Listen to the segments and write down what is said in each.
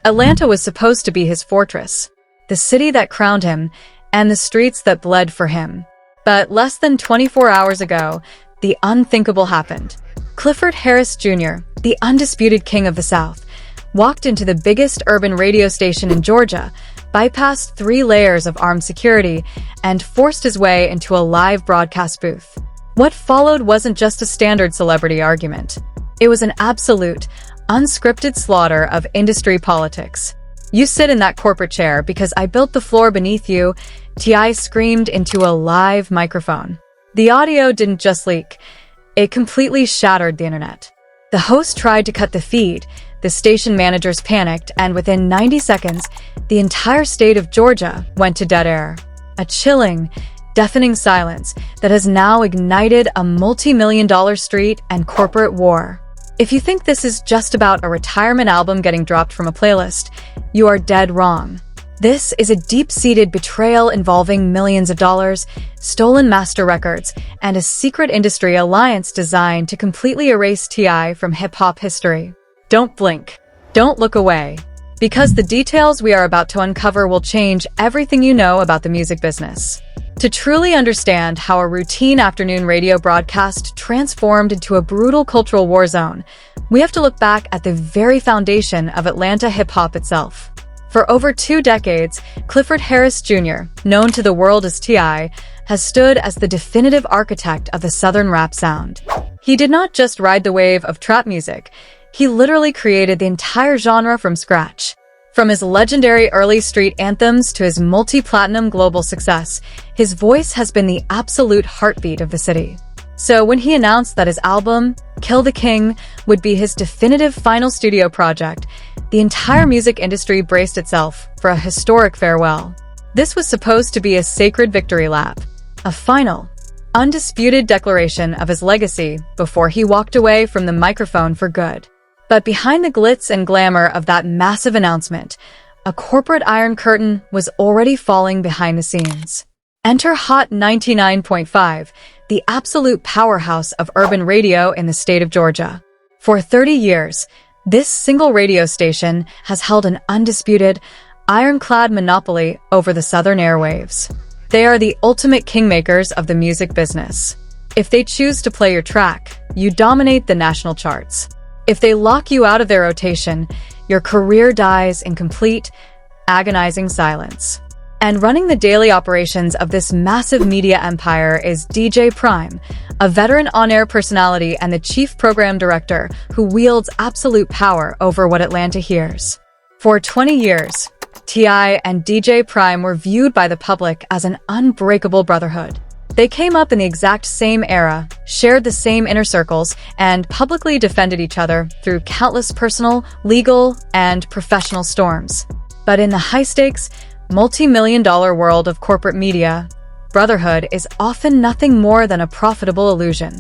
Atlanta was supposed to be his fortress, the city that crowned him, and the streets that bled for him. But less than 24 hours ago, the unthinkable happened. Clifford Harris Jr., the undisputed king of the South, walked into the biggest urban radio station in Georgia, bypassed 3 layers of armed security, and forced his way into a live broadcast booth. What followed wasn't just a standard celebrity argument. It was an absolute, unscripted slaughter of industry politics. "You sit in that corporate chair because I built the floor beneath you," T.I. screamed into a live microphone. The audio didn't just leak. It completely shattered the internet. The host tried to cut the feed, the station managers panicked, and within 90 seconds, the entire state of Georgia went to dead air. A chilling, deafening silence that has now ignited a multi-million-dollar street and corporate war. If you think this is just about a retirement album getting dropped from a playlist, you are dead wrong. This is a deep-seated betrayal involving millions of dollars, stolen master records, and a secret industry alliance designed to completely erase T.I. from hip-hop history. Don't blink. Don't look away. Because the details we are about to uncover will change everything you know about the music business. To truly understand how a routine afternoon radio broadcast transformed into a brutal cultural war zone, we have to look back at the very foundation of Atlanta hip-hop itself. For over 2 decades, Clifford Harris Jr., known to the world as T.I., has stood as the definitive architect of the Southern rap sound. He did not just ride the wave of trap music, he literally created the entire genre from scratch. From his legendary early street anthems to his multi-platinum global success, his voice has been the absolute heartbeat of the city. So when he announced that his album, Kill the King, would be his definitive final studio project, the entire music industry braced itself for a historic farewell. This was supposed to be a sacred victory lap, a final, undisputed declaration of his legacy before he walked away from the microphone for good. But behind the glitz and glamour of that massive announcement, a corporate iron curtain was already falling behind the scenes. Enter Hot 99.5, the absolute powerhouse of urban radio in the state of Georgia. For 30 years, this single radio station has held an undisputed, ironclad monopoly over the Southern airwaves. They are the ultimate kingmakers of the music business. If they choose to play your track, you dominate the national charts. If they lock you out of their rotation, your career dies in complete, agonizing silence. And running the daily operations of this massive media empire is DJ Prime, a veteran on-air personality and the chief program director who wields absolute power over what Atlanta hears. For 20 years, T.I. and DJ Prime were viewed by the public as an unbreakable brotherhood. They came up in the exact same era, shared the same inner circles, and publicly defended each other through countless personal, legal, and professional storms. But in the high-stakes, multi-million-dollar world of corporate media, brotherhood is often nothing more than a profitable illusion.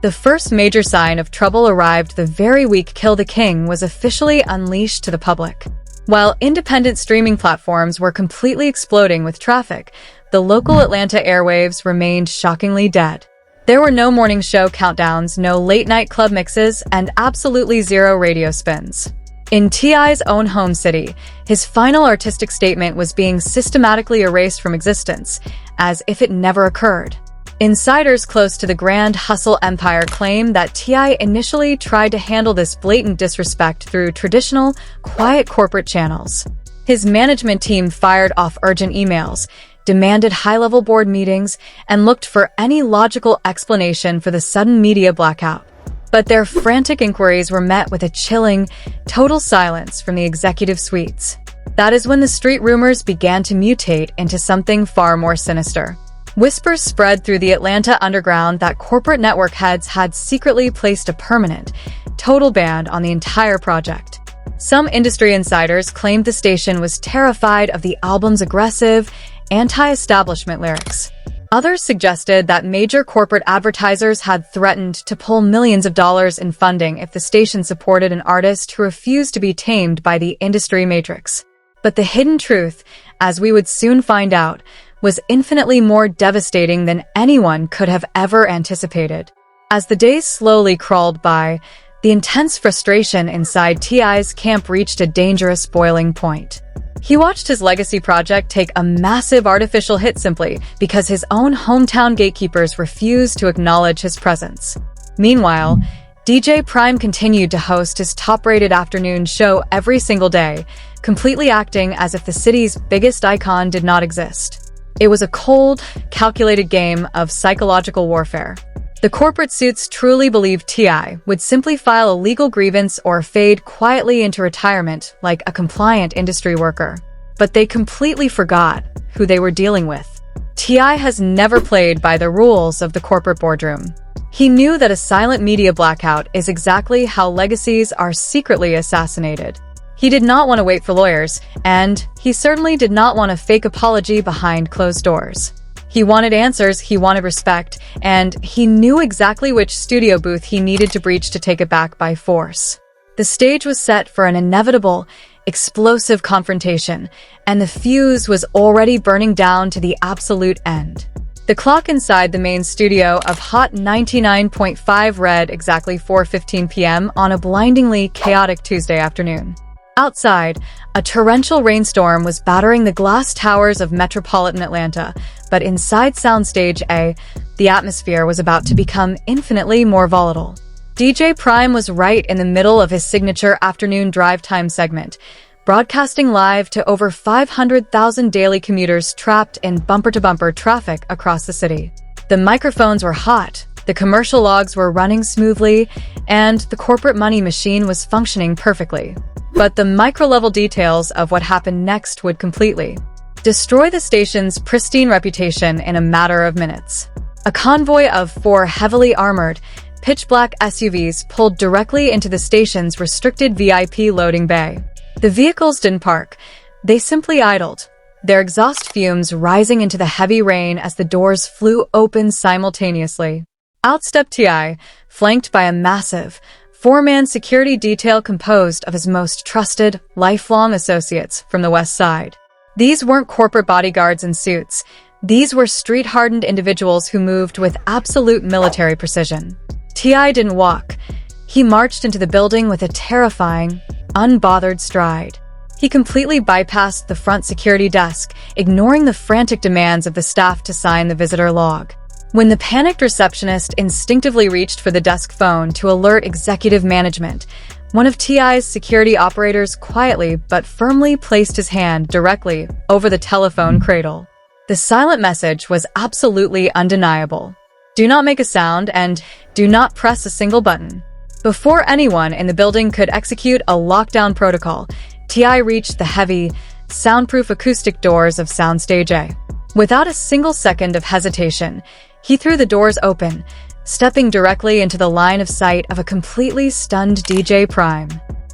The first major sign of trouble arrived the very week Kill the King was officially unleashed to the public. While independent streaming platforms were completely exploding with traffic, the local Atlanta airwaves remained shockingly dead. There were no morning show countdowns, no late-night club mixes, and absolutely zero radio spins. In T.I.'s own home city, his final artistic statement was being systematically erased from existence, as if it never occurred. Insiders close to the Grand Hustle empire claim that T.I. initially tried to handle this blatant disrespect through traditional, quiet corporate channels. His management team fired off urgent emails, demanded high-level board meetings, and looked for any logical explanation for the sudden media blackout. But their frantic inquiries were met with a chilling, total silence from the executive suites. That is when the street rumors began to mutate into something far more sinister. Whispers spread through the Atlanta underground that corporate network heads had secretly placed a permanent, total ban on the entire project. Some industry insiders claimed the station was terrified of the album's aggressive, anti-establishment lyrics. Others suggested that major corporate advertisers had threatened to pull millions of dollars in funding if the station supported an artist who refused to be tamed by the industry matrix. But the hidden truth, as we would soon find out, was infinitely more devastating than anyone could have ever anticipated. As the days slowly crawled by, The intense frustration inside T.I.'s camp reached a dangerous boiling point. He watched his legacy project take a massive artificial hit simply because his own hometown gatekeepers refused to acknowledge his presence. Meanwhile, DJ Prime continued to host his top-rated afternoon show every single day, completely acting as if the city's biggest icon did not exist. It was a cold, calculated game of psychological warfare. The corporate suits truly believed T.I. would simply file a legal grievance or fade quietly into retirement like a compliant industry worker. But they completely forgot who they were dealing with. T.I. has never played by the rules of the corporate boardroom. He knew that a silent media blackout is exactly how legacies are secretly assassinated. He did not want to wait for lawyers, and he certainly did not want a fake apology behind closed doors. He wanted answers, he wanted respect, and he knew exactly which studio booth he needed to breach to take it back by force. The stage was set for an inevitable, explosive confrontation, and the fuse was already burning down to the absolute end. The clock inside the main studio of Hot 99.5 read exactly 4:15 p.m. on a blindingly chaotic Tuesday afternoon. Outside, a torrential rainstorm was battering the glass towers of metropolitan Atlanta, but inside Soundstage A, the atmosphere was about to become infinitely more volatile. DJ Prime was right in the middle of his signature afternoon drive time segment, broadcasting live to over 500,000 daily commuters trapped in bumper-to-bumper traffic across the city. The microphones were hot, the commercial logs were running smoothly, and the corporate money machine was functioning perfectly. But the micro-level details of what happened next would completely destroy the station's pristine reputation in a matter of minutes. A convoy of 4 heavily armored, pitch-black SUVs pulled directly into the station's restricted VIP loading bay. The vehicles didn't park, they simply idled, their exhaust fumes rising into the heavy rain as the doors flew open simultaneously. Out stepped T.I., flanked by a massive, 4-man security detail composed of his most trusted, lifelong associates from the West Side. These weren't corporate bodyguards in suits. These were street-hardened individuals who moved with absolute military precision. T.I. didn't walk. He marched into the building with a terrifying, unbothered stride. He completely bypassed the front security desk, ignoring the frantic demands of the staff to sign the visitor log. When the panicked receptionist instinctively reached for the desk phone to alert executive management, one of T.I.'s security operators quietly but firmly placed his hand directly over the telephone cradle. The silent message was absolutely undeniable. Do not make a sound and do not press a single button. Before anyone in the building could execute a lockdown protocol, T.I. reached the heavy, soundproof acoustic doors of Soundstage A. Without a single second of hesitation, he threw the doors open, stepping directly into the line of sight of a completely stunned DJ Prime.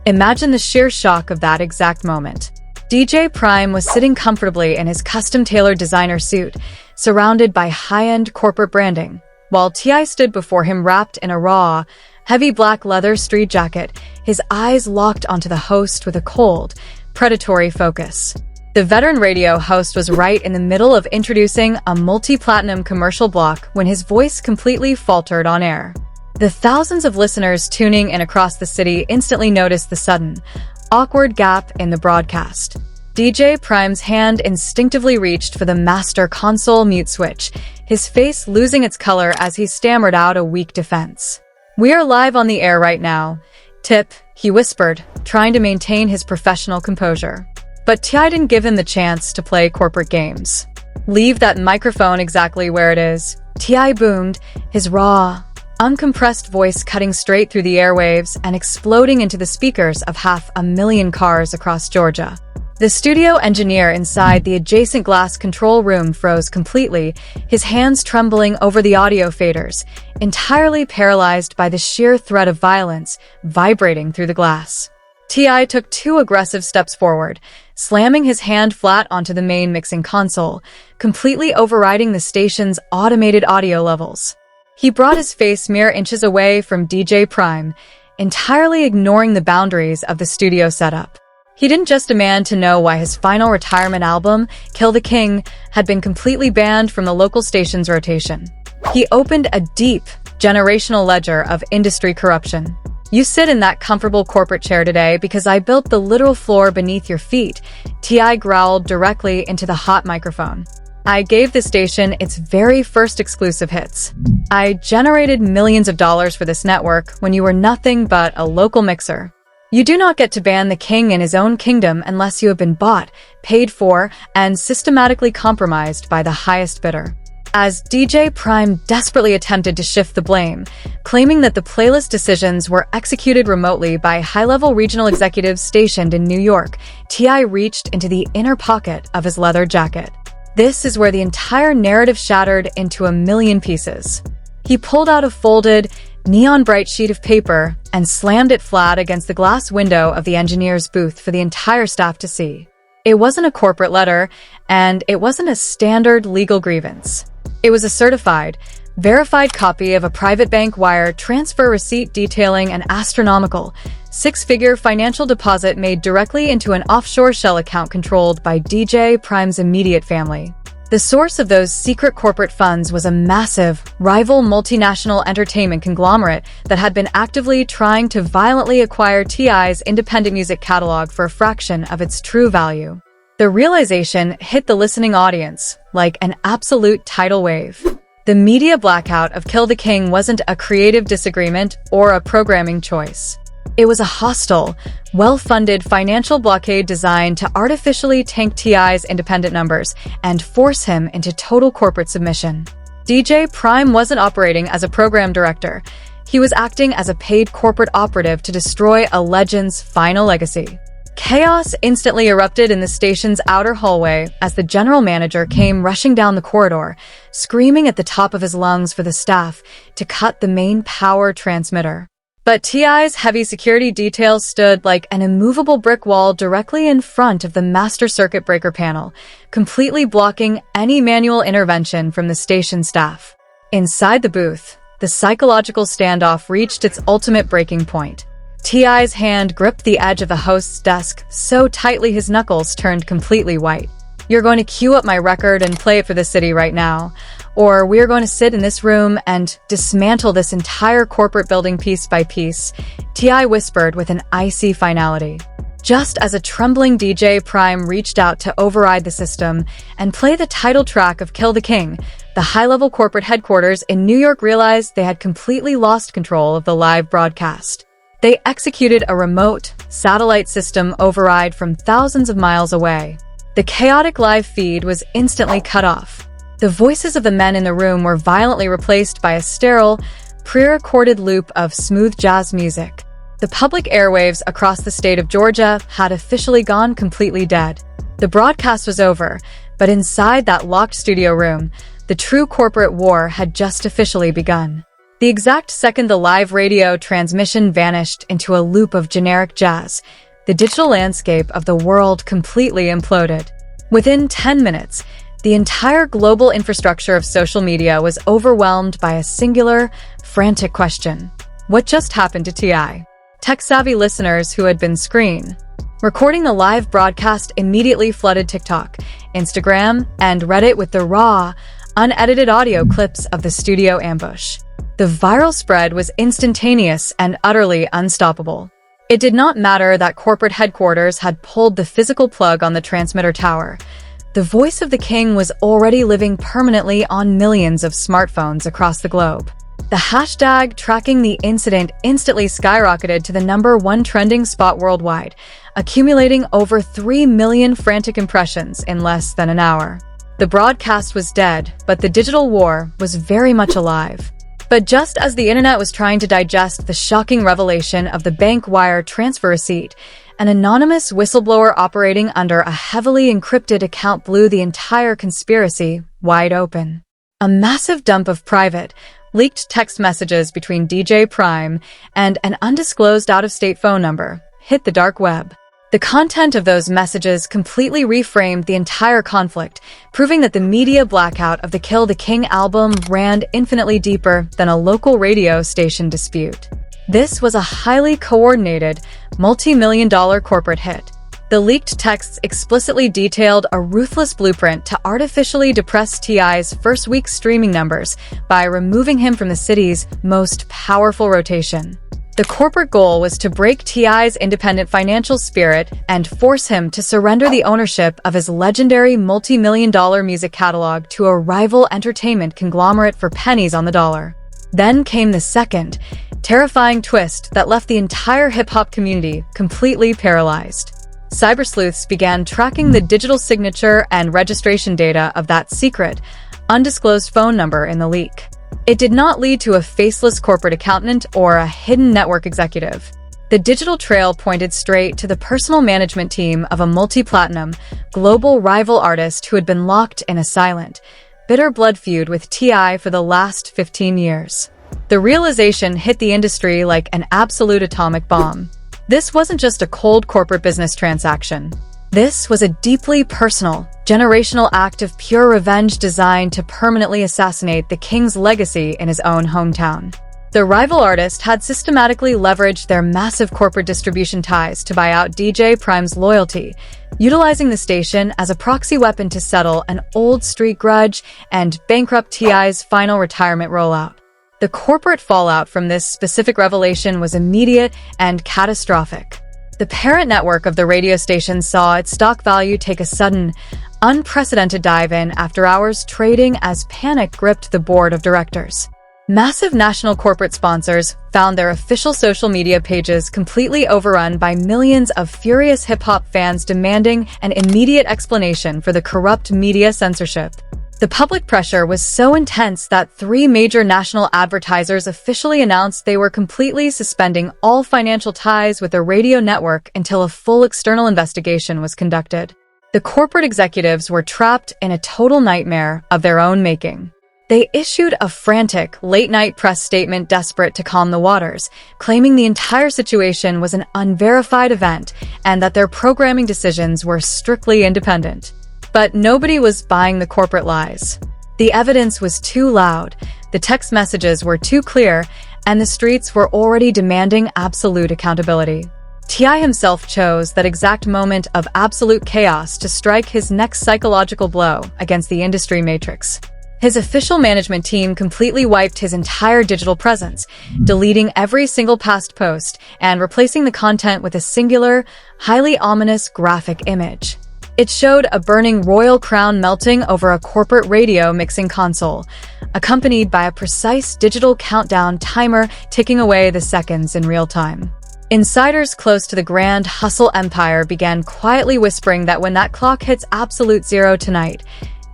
Imagine the sheer shock of that exact moment. DJ Prime was sitting comfortably in his custom-tailored designer suit, surrounded by high-end corporate branding, while T.I. stood before him wrapped in a raw, heavy black leather street jacket, his eyes locked onto the host with a cold, predatory focus. The veteran radio host was right in the middle of introducing a multi-platinum commercial block when his voice completely faltered on air. The thousands of listeners tuning in across the city instantly noticed the sudden, awkward gap in the broadcast. DJ Prime's hand instinctively reached for the master console mute switch, his face losing its color as he stammered out a weak defense. "We are live on the air right now. Tip," he whispered, trying to maintain his professional composure. But T.I. didn't give him the chance to play corporate games. "Leave that microphone exactly where it is," T.I. boomed, his raw, uncompressed voice cutting straight through the airwaves and exploding into the speakers of 500,000 cars across Georgia. The studio engineer inside the adjacent glass control room froze completely, his hands trembling over the audio faders, entirely paralyzed by the sheer threat of violence vibrating through the glass. T.I. took 2 aggressive steps forward, slamming his hand flat onto the main mixing console, completely overriding the station's automated audio levels. He brought his face mere inches away from DJ Prime, entirely ignoring the boundaries of the studio setup. He didn't just demand to know why his final retirement album, Kill the King, had been completely banned from the local station's rotation. He opened a deep, generational ledger of industry corruption. You sit in that comfortable corporate chair today because I built the literal floor beneath your feet, T.I. growled directly into the hot microphone. I gave the station its very first exclusive hits. I generated millions of dollars for this network when you were nothing but a local mixer. You do not get to ban the king in his own kingdom unless you have been bought, paid for, and systematically compromised by the highest bidder. As DJ Prime desperately attempted to shift the blame, claiming that the playlist decisions were executed remotely by high-level regional executives stationed in New York, T.I. reached into the inner pocket of his leather jacket. This is where the entire narrative shattered into a million pieces. He pulled out a folded, neon-bright sheet of paper and slammed it flat against the glass window of the engineer's booth for the entire staff to see. It wasn't a corporate letter, and it wasn't a standard legal grievance. It was a certified, verified copy of a private bank wire transfer receipt detailing an astronomical, six-figure financial deposit made directly into an offshore shell account controlled by DJ Prime's immediate family. The source of those secret corporate funds was a massive, rival multinational entertainment conglomerate that had been actively trying to violently acquire T.I.'s independent music catalog for a fraction of its true value. The realization hit the listening audience like an absolute tidal wave. The media blackout of Kill the King wasn't a creative disagreement or a programming choice. It was a hostile, well-funded financial blockade designed to artificially tank T.I.'s independent numbers and force him into total corporate submission. DJ Prime wasn't operating as a program director. He was acting as a paid corporate operative to destroy a legend's final legacy. Chaos instantly erupted in the station's outer hallway as the general manager came rushing down the corridor, screaming at the top of his lungs for the staff to cut the main power transmitter. But T.I.'s heavy security details stood like an immovable brick wall directly in front of the master circuit breaker panel, completely blocking any manual intervention from the station staff. Inside the booth, the psychological standoff reached its ultimate breaking point. T.I.'s hand gripped the edge of the host's desk so tightly his knuckles turned completely white. "You're going to cue up my record and play it for the city right now, or we're going to sit in this room and dismantle this entire corporate building piece by piece," T.I. whispered with an icy finality. Just as a trembling DJ Prime reached out to override the system and play the title track of Kill the King, the high-level corporate headquarters in New York realized they had completely lost control of the live broadcast. They executed a remote, satellite system override from thousands of miles away. The chaotic live feed was instantly cut off. The voices of the men in the room were violently replaced by a sterile, pre-recorded loop of smooth jazz music. The public airwaves across the state of Georgia had officially gone completely dead. The broadcast was over, but inside that locked studio room, the true corporate war had just officially begun. The exact second the live radio transmission vanished into a loop of generic jazz, the digital landscape of the world completely imploded. Within 10 minutes, the entire global infrastructure of social media was overwhelmed by a singular, frantic question. What just happened to T.I.? Tech-savvy listeners who had been screen recording the live broadcast immediately flooded TikTok, Instagram, and Reddit with the raw, unedited audio clips of the studio ambush. The viral spread was instantaneous and utterly unstoppable. It did not matter that corporate headquarters had pulled the physical plug on the transmitter tower. The voice of the king was already living permanently on millions of smartphones across the globe. The hashtag tracking the incident instantly skyrocketed to the #1 trending spot worldwide, accumulating over 3 million frantic impressions in less than an hour. The broadcast was dead, but the digital war was very much alive. But just as the internet was trying to digest the shocking revelation of the bank wire transfer receipt, an anonymous whistleblower operating under a heavily encrypted account blew the entire conspiracy wide open. A massive dump of private, leaked text messages between DJ Prime and an undisclosed out-of-state phone number hit the dark web. The content of those messages completely reframed the entire conflict, proving that the media blackout of the Kill the King album ran infinitely deeper than a local radio station dispute. This was a highly coordinated, multi-million-dollar corporate hit. The leaked texts explicitly detailed a ruthless blueprint to artificially depress T.I.'s first week's streaming numbers by removing him from the city's most powerful rotation. The corporate goal was to break T.I.'s independent financial spirit and force him to surrender the ownership of his legendary multi-million-dollar music catalog to a rival entertainment conglomerate for pennies on the dollar. Then came the second, terrifying twist that left the entire hip-hop community completely paralyzed. Cybersleuths began tracking the digital signature and registration data of that secret, undisclosed phone number in the leak. It did not lead to a faceless corporate accountant or a hidden network executive. The digital trail pointed straight to the personal management team of a multi-platinum, global rival artist who had been locked in a silent, bitter blood feud with T.I. for the last 15 years. The realization hit the industry like an absolute atomic bomb. This wasn't just a cold corporate business transaction. This was a deeply personal, generational act of pure revenge designed to permanently assassinate the king's legacy in his own hometown. The rival artist had systematically leveraged their massive corporate distribution ties to buy out DJ Prime's loyalty, utilizing the station as a proxy weapon to settle an old street grudge and bankrupt T.I.'s final retirement rollout. The corporate fallout from this specific revelation was immediate and catastrophic. The parent network of the radio station saw its stock value take a sudden, unprecedented dive in after hours trading as panic gripped the board of directors. Massive national corporate sponsors found their official social media pages completely overrun by millions of furious hip-hop fans demanding an immediate explanation for the corrupt media censorship. The public pressure was so intense that 3 major national advertisers officially announced they were completely suspending all financial ties with the radio network until a full external investigation was conducted. The corporate executives were trapped in a total nightmare of their own making. They issued a frantic, late-night press statement desperate to calm the waters, claiming the entire situation was an unverified event and that their programming decisions were strictly independent. But nobody was buying the corporate lies. The evidence was too loud, the text messages were too clear, and the streets were already demanding absolute accountability. T.I. himself chose that exact moment of absolute chaos to strike his next psychological blow against the industry matrix. His official management team completely wiped his entire digital presence, deleting every single past post and replacing the content with a singular, highly ominous graphic image. It showed a burning royal crown melting over a corporate radio mixing console, accompanied by a precise digital countdown timer ticking away the seconds in real time. Insiders close to the grand hustle empire began quietly whispering that when that clock hits absolute zero tonight,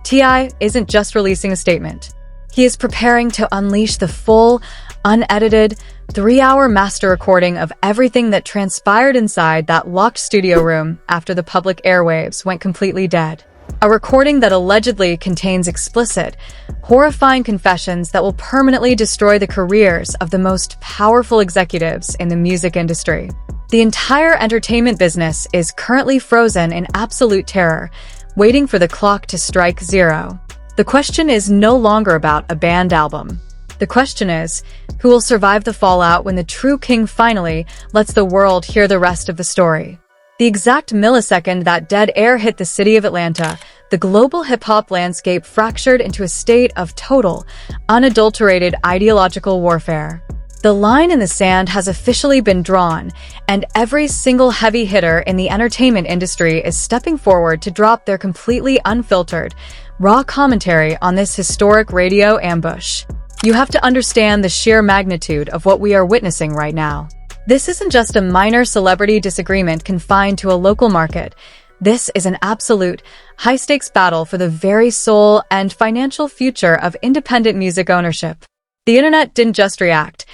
T.I. isn't just releasing a statement. He is preparing to unleash the full, unedited, 3-hour master recording of everything that transpired inside that locked studio room after the public airwaves went completely dead. A recording that allegedly contains explicit, horrifying confessions that will permanently destroy the careers of the most powerful executives in the music industry. The entire entertainment business is currently frozen in absolute terror, waiting for the clock to strike zero. The question is no longer about a banned album. The question is, who will survive the fallout when the true king finally lets the world hear the rest of the story? The exact millisecond that dead air hit the city of Atlanta, the global hip-hop landscape fractured into a state of total, unadulterated ideological warfare. The line in the sand has officially been drawn, and every single heavy hitter in the entertainment industry is stepping forward to drop their completely unfiltered, raw commentary on this historic radio ambush. You have to understand the sheer magnitude of what we are witnessing right now. This isn't just a minor celebrity disagreement confined to a local market. This is an absolute, high-stakes battle for the very soul and financial future of independent music ownership. The internet didn't just react.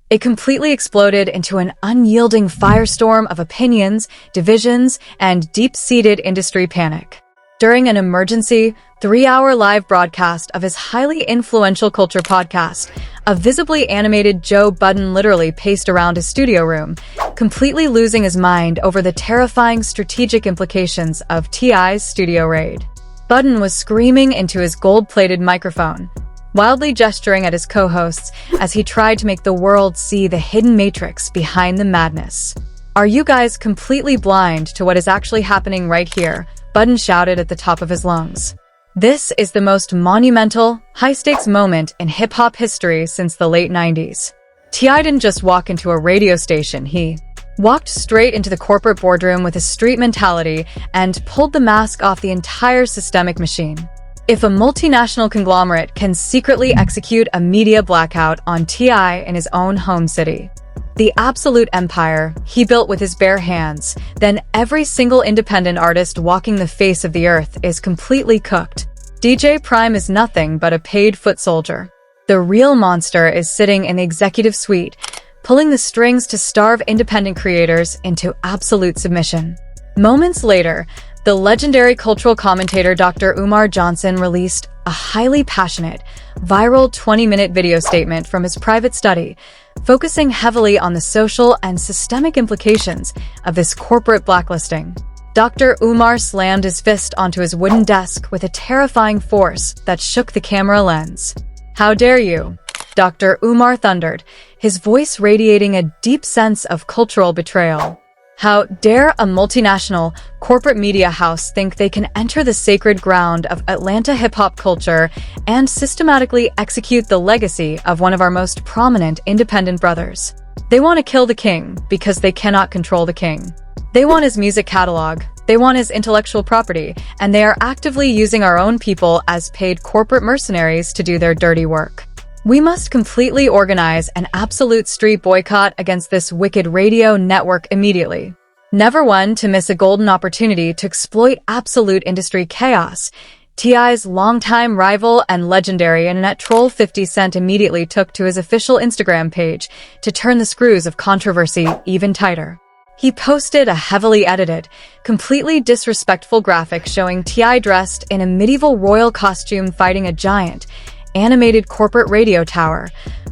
It completely exploded into an unyielding firestorm of opinions, divisions, and deep-seated industry panic. During an emergency, 3-hour live broadcast of his highly influential culture podcast, a visibly animated Joe Budden literally paced around his studio room, completely losing his mind over the terrifying strategic implications of T.I.'s studio raid. Budden was screaming into his gold-plated microphone, wildly gesturing at his co-hosts as he tried to make the world see the hidden matrix behind the madness. "Are you guys completely blind to what is actually happening right here?" Budden shouted at the top of his lungs. This is the most monumental, high-stakes moment in hip-hop history since the late 90s. T.I. didn't just walk into a radio station, he walked straight into the corporate boardroom with a street mentality and pulled the mask off the entire systemic machine. If a multinational conglomerate can secretly execute a media blackout on T.I. in his own home city, the absolute empire he built with his bare hands, then every single independent artist walking the face of the earth is completely cooked. DJ Prime is nothing but a paid foot soldier. The real monster is sitting in the executive suite, pulling the strings to starve independent creators into absolute submission. Moments later, the legendary cultural commentator Dr. Umar Johnson released a highly passionate, viral 20-minute video statement from his private study, focusing heavily on the social and systemic implications of this corporate blacklisting. Dr. Umar slammed his fist onto his wooden desk with a terrifying force that shook the camera lens. "How dare you?" Dr. Umar thundered, his voice radiating a deep sense of cultural betrayal. How dare a multinational corporate media house think they can enter the sacred ground of Atlanta hip-hop culture and systematically execute the legacy of one of our most prominent independent brothers? They want to kill the king because they cannot control the king. They want his music catalog, they want his intellectual property, and they are actively using our own people as paid corporate mercenaries to do their dirty work. We must completely organize an absolute street boycott against this wicked radio network immediately. Never one to miss a golden opportunity to exploit absolute industry chaos. T.I.'s longtime rival and legendary internet troll 50 Cent immediately took to his official Instagram page to turn the screws of controversy even tighter. He posted a heavily edited, completely disrespectful graphic showing T.I. dressed in a medieval royal costume fighting a giant, animated corporate radio tower,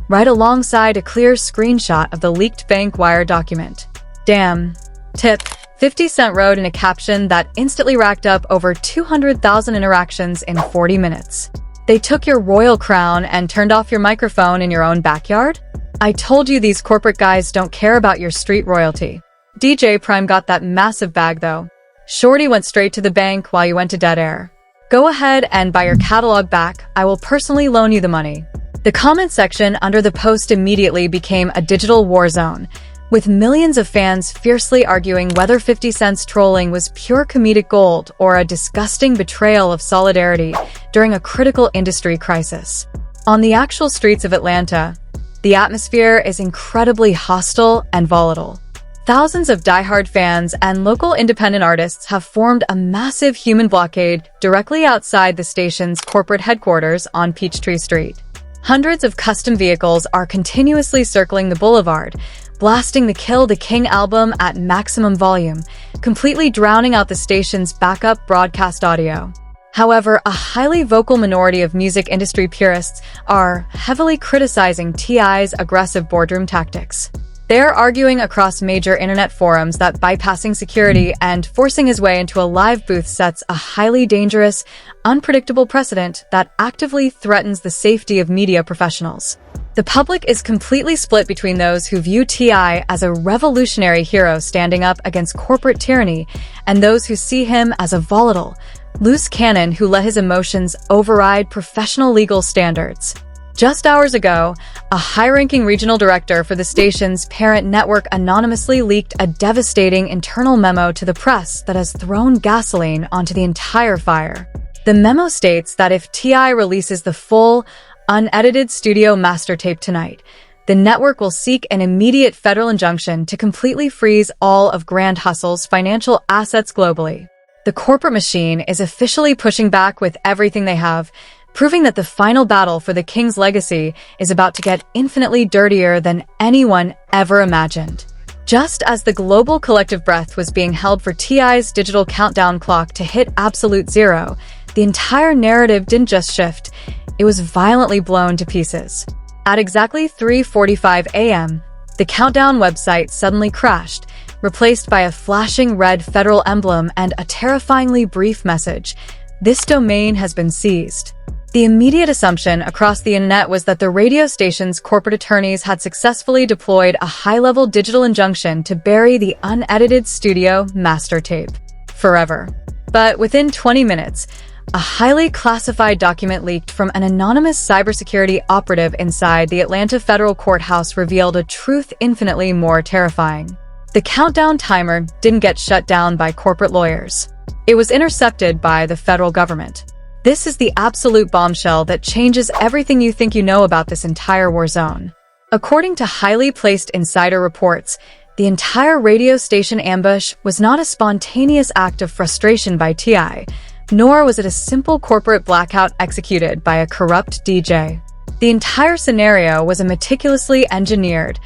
right alongside a clear screenshot of the leaked bank wire document. "Damn. Tip." 50 Cent wrote in a caption that instantly racked up over 200,000 interactions in 40 minutes. "They took your royal crown and turned off your microphone in your own backyard? I told you these corporate guys don't care about your street royalty." DJ Prime got that massive bag though. Shorty went straight to the bank while you went to dead air. "Go ahead and buy your catalog back. I will personally loan you the money." The comment section under the post immediately became a digital war zone, with millions of fans fiercely arguing whether 50 Cent's trolling was pure comedic gold or a disgusting betrayal of solidarity during a critical industry crisis. On the actual streets of Atlanta, the atmosphere is incredibly hostile and volatile. Thousands of diehard fans and local independent artists have formed a massive human blockade directly outside the station's corporate headquarters on Peachtree Street. Hundreds of custom vehicles are continuously circling the boulevard, blasting the Kill the King album at maximum volume, completely drowning out the station's backup broadcast audio. However, a highly vocal minority of music industry purists are heavily criticizing T.I.'s aggressive boardroom tactics. They're arguing across major internet forums that bypassing security and forcing his way into a live booth sets a highly dangerous, unpredictable precedent that actively threatens the safety of media professionals. The public is completely split between those who view T.I. as a revolutionary hero standing up against corporate tyranny and those who see him as a volatile, loose cannon who let his emotions override professional legal standards. Just hours ago, a high-ranking regional director for the station's parent network anonymously leaked a devastating internal memo to the press that has thrown gasoline onto the entire fire. The memo states that if T.I. releases the full, unedited studio master tape tonight, the network will seek an immediate federal injunction to completely freeze all of Grand Hustle's financial assets globally. The corporate machine is officially pushing back with everything they have, proving that the final battle for the king's legacy is about to get infinitely dirtier than anyone ever imagined. Just as the global collective breath was being held for T.I.'s digital countdown clock to hit absolute zero, the entire narrative didn't just shift, it was violently blown to pieces. At exactly 3:45 a.m., the countdown website suddenly crashed, replaced by a flashing red federal emblem and a terrifyingly brief message: "This domain has been seized." The immediate assumption across the internet was that the radio station's corporate attorneys had successfully deployed a high-level digital injunction to bury the unedited studio master tape forever. But within 20 minutes, A highly classified document leaked from an anonymous cybersecurity operative inside the Atlanta federal courthouse revealed a truth infinitely more terrifying. The countdown timer didn't get shut down by corporate lawyers. It was intercepted by the federal government. This is the absolute bombshell that changes everything you think you know about this entire war zone. According to highly placed insider reports, the entire radio station ambush was not a spontaneous act of frustration by T.I., nor was it a simple corporate blackout executed by a corrupt DJ. The entire scenario was a meticulously engineered,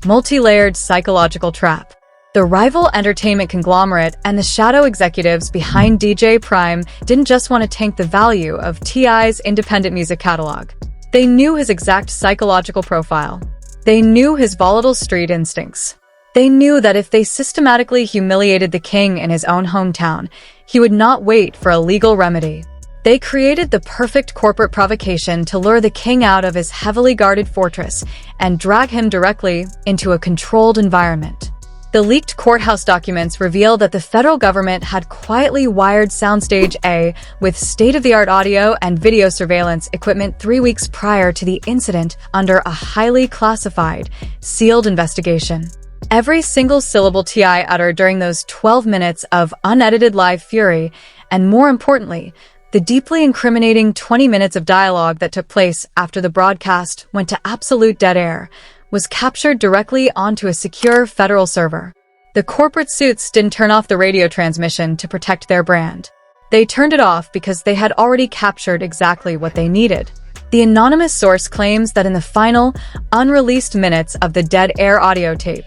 multi-layered psychological trap. The rival entertainment conglomerate and the shadow executives behind DJ Prime didn't just want to tank the value of T.I.'s independent music catalog. They knew his exact psychological profile. They knew his volatile street instincts. They knew that if they systematically humiliated the king in his own hometown, he would not wait for a legal remedy. They created the perfect corporate provocation to lure the king out of his heavily guarded fortress and drag him directly into a controlled environment. The leaked courthouse documents reveal that the federal government had quietly wired Soundstage A with state-of-the-art audio and video surveillance equipment 3 weeks prior to the incident under a highly classified, sealed investigation. Every single syllable T.I. uttered during those 12 minutes of unedited live fury, and more importantly, the deeply incriminating 20 minutes of dialogue that took place after the broadcast went to absolute dead air, was captured directly onto a secure federal server. The corporate suits didn't turn off the radio transmission to protect their brand. They turned it off because they had already captured exactly what they needed. The anonymous source claims that in the final, unreleased minutes of the dead air audio tape,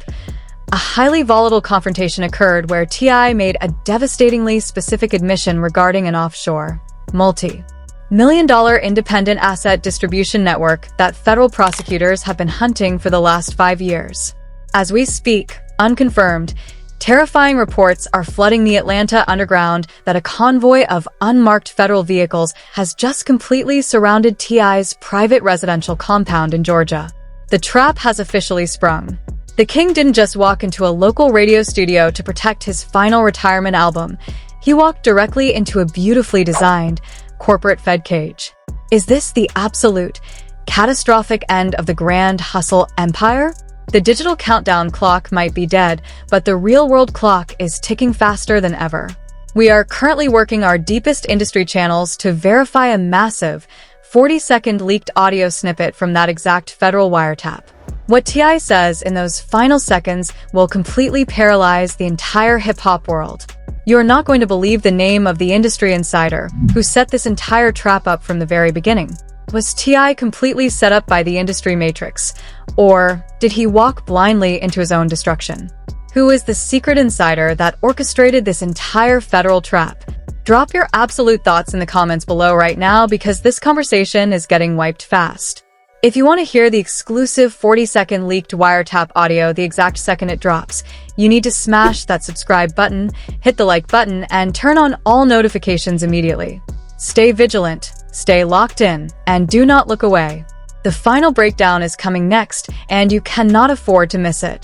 a highly volatile confrontation occurred where T.I. made a devastatingly specific admission regarding an offshore, multi-million-dollar independent asset distribution network that federal prosecutors have been hunting for the last 5 years. As we speak, unconfirmed, terrifying reports are flooding the Atlanta underground that a convoy of unmarked federal vehicles has just completely surrounded T.I.'s private residential compound in Georgia. The trap has officially sprung. The king didn't just walk into a local radio studio to protect his final retirement album. He walked directly into a beautifully designed, corporate-fed cage. Is this the absolute, catastrophic end of the grand hustle empire? The digital countdown clock might be dead, but the real-world clock is ticking faster than ever. We are currently working our deepest industry channels to verify a massive, 40-second leaked audio snippet from that exact federal wiretap. What T.I. says in those final seconds will completely paralyze the entire hip-hop world. You're not going to believe the name of the industry insider who set this entire trap up from the very beginning. Was T.I. completely set up by the industry matrix? Or did he walk blindly into his own destruction? Who is the secret insider that orchestrated this entire federal trap? Drop your absolute thoughts in the comments below right now because this conversation is getting wiped fast. If you want to hear the exclusive 40-second leaked wiretap audio the exact second it drops, you need to smash that subscribe button, hit the like button, and turn on all notifications immediately. Stay vigilant, stay locked in, and do not look away. The final breakdown is coming next, and you cannot afford to miss it.